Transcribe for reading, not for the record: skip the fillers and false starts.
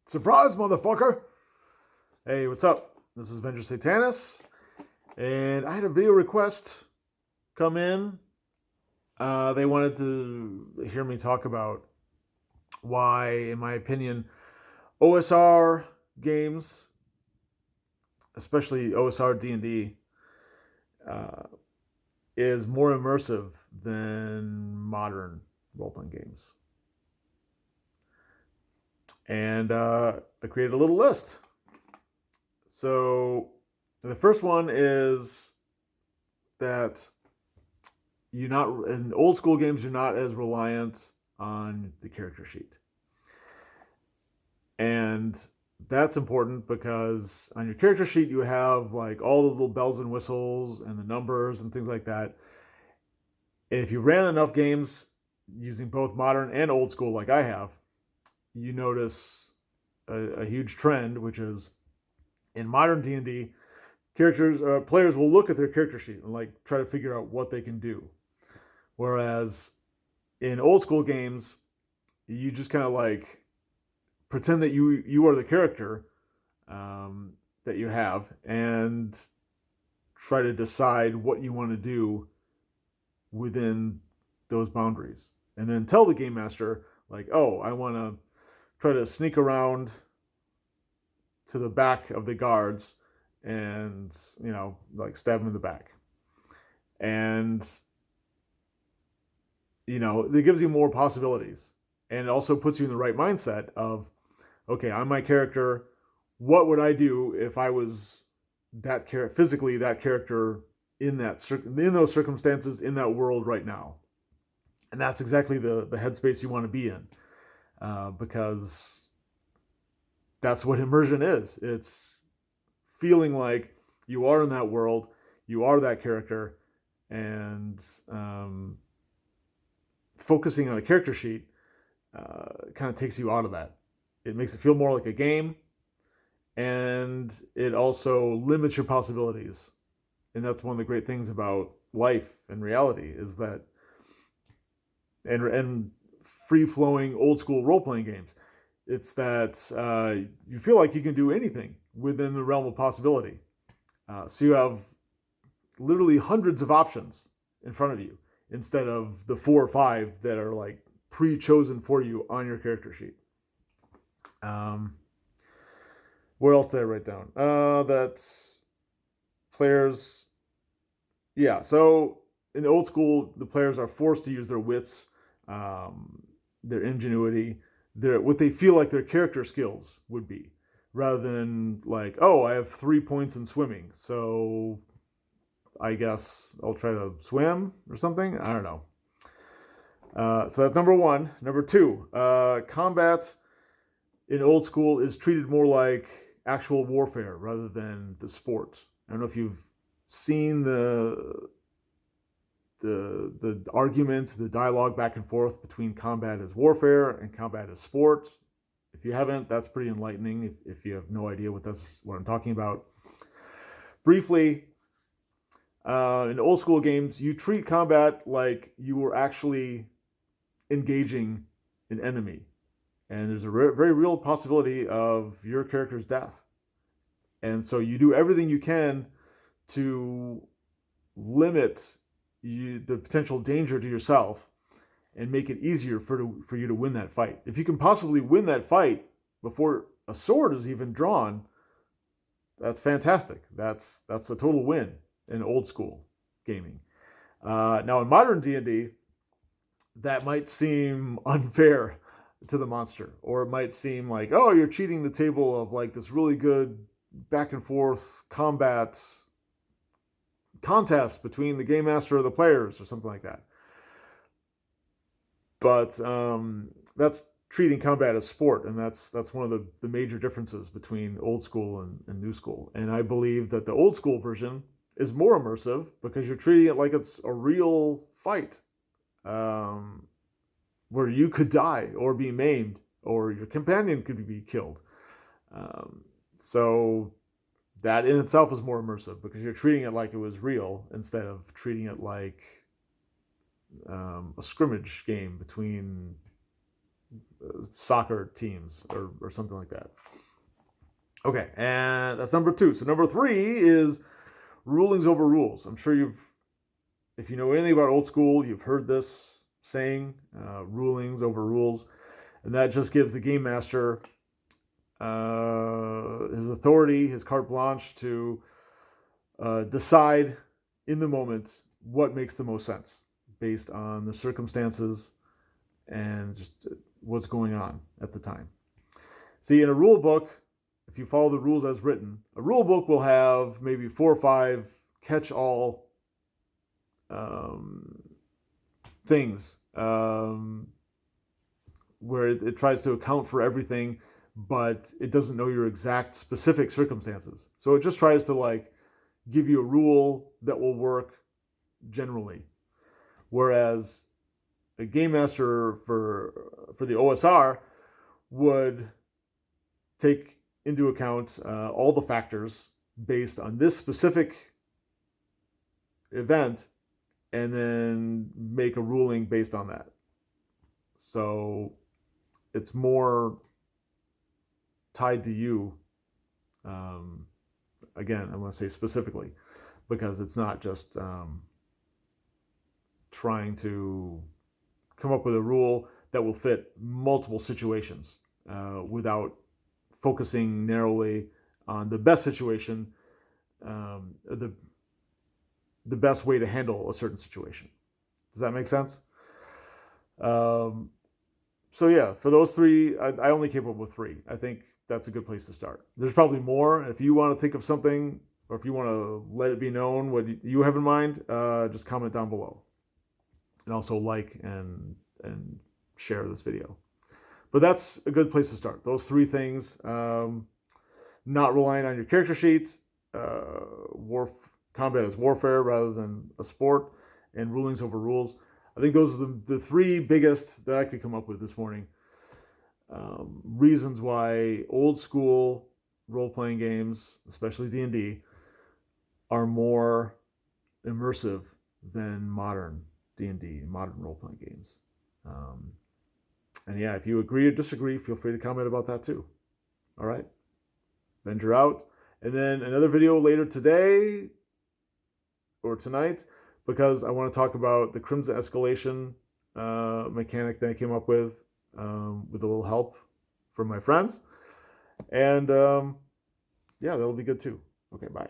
Surprise, motherfucker! Hey, what's up? This is Venger Satanis, and I had a video request come in. They wanted to hear me talk about why, in my opinion, OSR games, especially OSR D&D, is more immersive than modern role-playing games. And I created a little list. So the first one is that in old school games, you're not as reliant on the character sheet. And that's important because on your character sheet, you have like all the little bells and whistles and the numbers and things like that. And if you ran enough games using both modern and old school, like I have, you notice a huge trend, which is in modern D&D, players will look at their character sheet and like try to figure out what they can do. Whereas in old school games, you just kind of like pretend that you are the character that you have and try to decide what you want to do within those boundaries. And then tell the game master, like, oh, I want to try to sneak around to the back of the guards and, like stab them in the back. And, it gives you more possibilities. And it also puts you in the right mindset of, okay, I'm my character. What would I do if I was physically that character in those circumstances, in that world right now? And that's exactly the headspace you want to be in. Because that's what immersion is. It's feeling like you are in that world, you are that character, and focusing on a character sheet kind of takes you out of that. It makes it feel more like a game, and it also limits your possibilities. And that's one of the great things about life and reality is that, and free-flowing old-school role-playing games, it's that you feel like you can do anything within the realm of possibility. So you have literally hundreds of options in front of you instead of the 4 or 5 that are like pre-chosen for you on your character sheet. What else did I write down? That players... Yeah, so in the old school, the players are forced to use their wits, their ingenuity, what they feel like their character skills would be, rather than like, oh, I have 3 points in swimming, so I guess I'll try to swim or something. I don't know. So that's number one. Number two, combat in old school is treated more like actual warfare rather than the sport. I don't know if you've seen the arguments, the dialogue back and forth between combat as warfare and combat as sport. If you haven't, that's pretty enlightening. If you have no idea what I'm talking about. Briefly, in old school games, you treat combat like you were actually engaging an enemy. And there's a very real possibility of your character's death. And so you do everything you can to limit the potential danger to yourself and make it easier for you to win that fight. If you can possibly win that fight before a sword is even drawn, that's fantastic. That's a total win in old school gaming. Now in modern D&D, that might seem unfair to the monster, or it might seem like, oh, you're cheating the table of like this really good back and forth combat contest between the game master or the players or something like that. But that's treating combat as sport, and that's one of the major differences between old school and new school. And I believe that the old school version is more immersive because you're treating it like it's a real fight, where you could die or be maimed, or your companion could be killed. So that in itself is more immersive because you're treating it like it was real instead of treating it like a scrimmage game between soccer teams or something like that. Okay, and that's number 2. So number 3 is rulings over rules. I'm sure if you know anything about old school, you've heard this saying, rulings over rules, and that just gives the game master his authority, his carte blanche to decide in the moment what makes the most sense based on the circumstances and just what's going on at the time. See, in a rule book, if you follow the rules as written, a rule book will have maybe 4 or 5 catch-all things where it tries to account for everything, but it doesn't know your exact specific circumstances. So it just tries to give you a rule that will work generally. Whereas a game master for the OSR would take into account all the factors based on this specific event and then make a ruling based on that. So it's more tied to you. Again, I want to say specifically, because it's not just trying to come up with a rule that will fit multiple situations without focusing narrowly on the best situation, the best way to handle a certain situation. Does that make sense? So yeah, for those 3, I only came up with 3. I think that's a good place to start. There's probably more. If you want to think of something, or if you want to let it be known what you have in mind, just comment down below. And also like and share this video. But that's a good place to start. Those 3 things. Not relying on your character sheet, combat as warfare rather than a sport, and rulings over rules. I think those are the 3 biggest that I could come up with this morning. Reasons why old school role-playing games, especially D&D, are more immersive than modern D&D, modern role-playing games. And yeah, if you agree or disagree, feel free to comment about that too. All right, Venger out. And then another video later today or tonight, because I want to talk about the Crimson Escalation mechanic that I came up with a little help from my friends. And yeah, that'll be good too. Okay, bye.